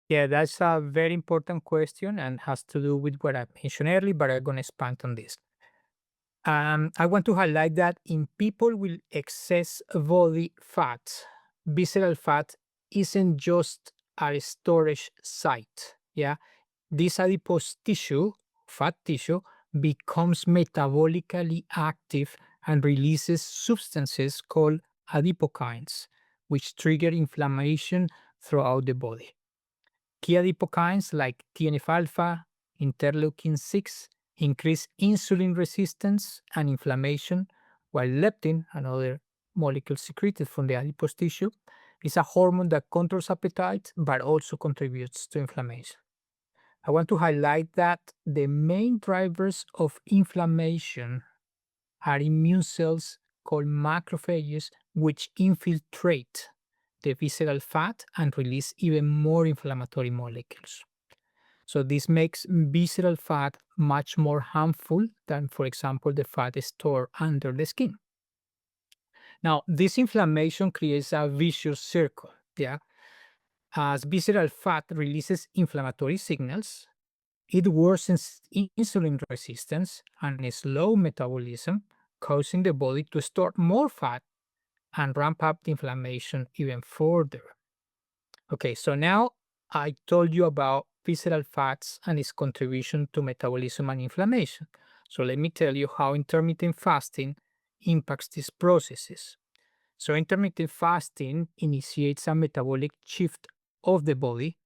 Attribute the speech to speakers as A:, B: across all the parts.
A: Yeah, that's a very important question and has to do with what I mentioned earlier, but I'm going to expand on this. I want to highlight that in people with excess body fat, visceral fat isn't just a storage site. Yeah, this adipose tissue, fat tissue, becomes metabolically active and releases substances called adipokines, which trigger inflammation throughout the body. Key adipokines like TNF alpha, interleukin 6 increase insulin resistance and inflammation, while leptin, another molecule secreted from the adipose tissue, is a hormone that controls appetite but also contributes to inflammation. I want to highlight that the main drivers of inflammation are immune cells called macrophages, which infiltrate the visceral fat and release even more inflammatory molecules. So this makes visceral fat much more harmful than, for example, the fat stored under the skin. Now, this inflammation creates a vicious circle. Yeah, as visceral fat releases inflammatory signals, it worsens insulin resistance and slow metabolism, causing the body to store more fat and ramp up the inflammation even further. Okay, so now I told you about visceral fats and its contribution to metabolism and inflammation. So let me tell you how intermittent fasting impacts these processes. So intermittent fasting initiates a metabolic shift of the body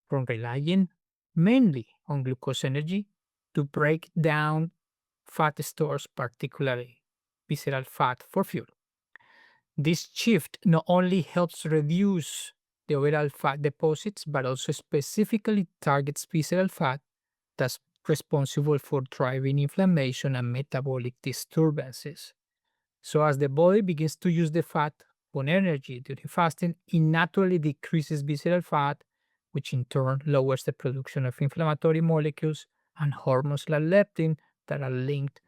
A: from relying mainly on glucose energy to break down fat stores, particularly visceral fat, for fuel. This shift not only helps reduce the overall fat deposits, but also specifically targets visceral fat that's responsible for driving inflammation and metabolic disturbances. So, as the body begins to use the fat for energy during fasting, it naturally decreases visceral fat, which in turn lowers the production of inflammatory molecules and hormones like leptin that are linked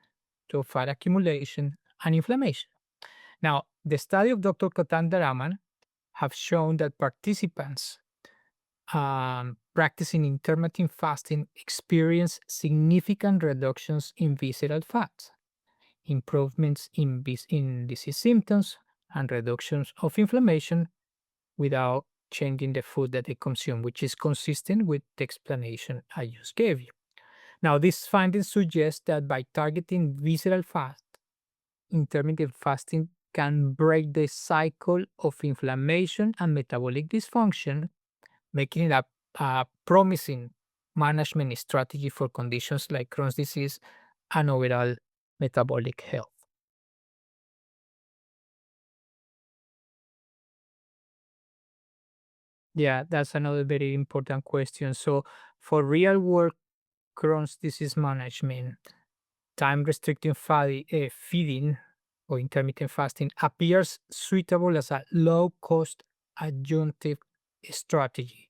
A: to fat accumulation and inflammation. Now, the study of Dr. Kotandaraman have shown that participants practicing intermittent fasting experience significant reductions in visceral fat, improvements in disease symptoms, and reductions of inflammation without changing the food that they consume, which is consistent with the explanation I just gave you. Now, these findings suggest that by targeting visceral fat, intermittent fasting can break the cycle of inflammation and metabolic dysfunction, making it a promising management strategy for conditions like Crohn's disease and overall metabolic health. Yeah, that's another very important question. So, for real world Crohn's disease management, time restricting feeding or intermittent fasting appears suitable as a low cost adjunctive strategy.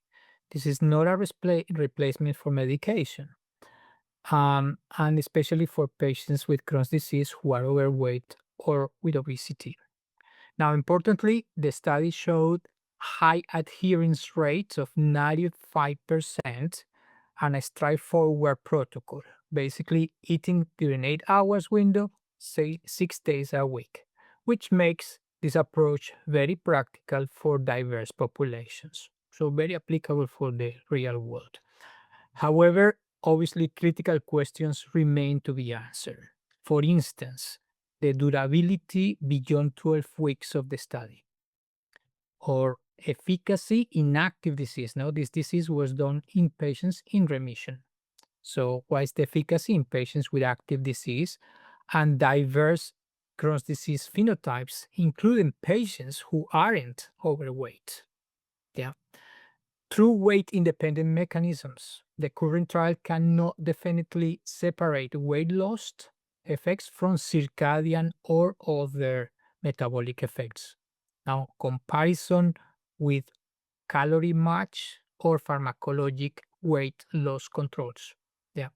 A: This is not a replacement for medication, and especially for patients with Crohn's disease who are overweight or with obesity. Now, importantly, the study showed high adherence rates of 95% and a straightforward protocol, basically eating during 8 hours window, say 6 days a week, which makes this approach very practical for diverse populations. So very applicable for the real world. However, obviously critical questions remain to be answered. For instance, the durability beyond 12 weeks of the study or efficacy in active disease. Now, this disease was done in patients in remission. So, what is the efficacy in patients with active disease and diverse Crohn's disease phenotypes, including patients who aren't overweight? Yeah. Through weight independent mechanisms, the current trial cannot definitely separate weight loss effects from circadian or other metabolic effects. Now, comparison with calorie match or pharmacologic weight loss controls. Yeah.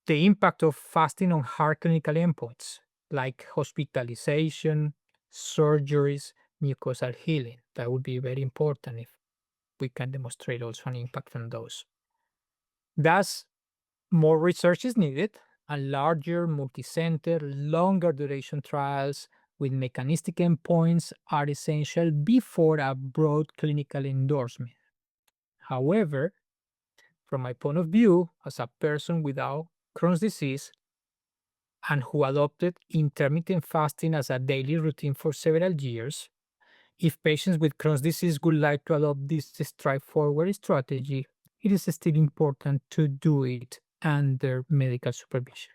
A: The impact of fasting on hard clinical endpoints like hospitalization, surgeries, mucosal healing. That would be very important if we can demonstrate also an impact on those. Thus, more research is needed, and larger, multi-center, longer duration trials with mechanistic endpoints are essential before a broad clinical endorsement. However, from my point of view, as a person without Crohn's disease and who adopted intermittent fasting as a daily routine for several years, if patients with Crohn's disease would like to adopt this straightforward strategy, it is still important to do it under medical supervision.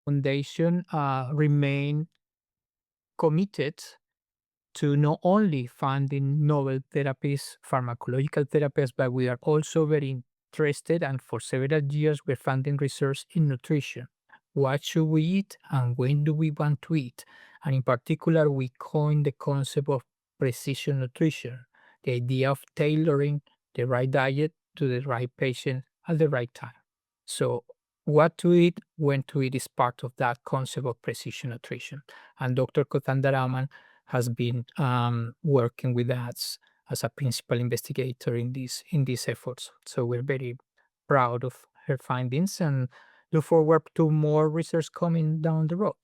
A: Foundation remain committed to not only finding novel therapies, pharmacological therapies, but we are also very interested, and for several years we're funding research in nutrition. What should we eat and when do we want to eat? And in particular, we coined the concept of precision nutrition, the idea of tailoring the right diet to the right patient at the right time. So what to eat, when to eat is part of that concept of precision nutrition. And Dr. Kothandaraman has been working with us as a principal investigator in these efforts. So we're very proud of her findings and look forward to more research coming down the road.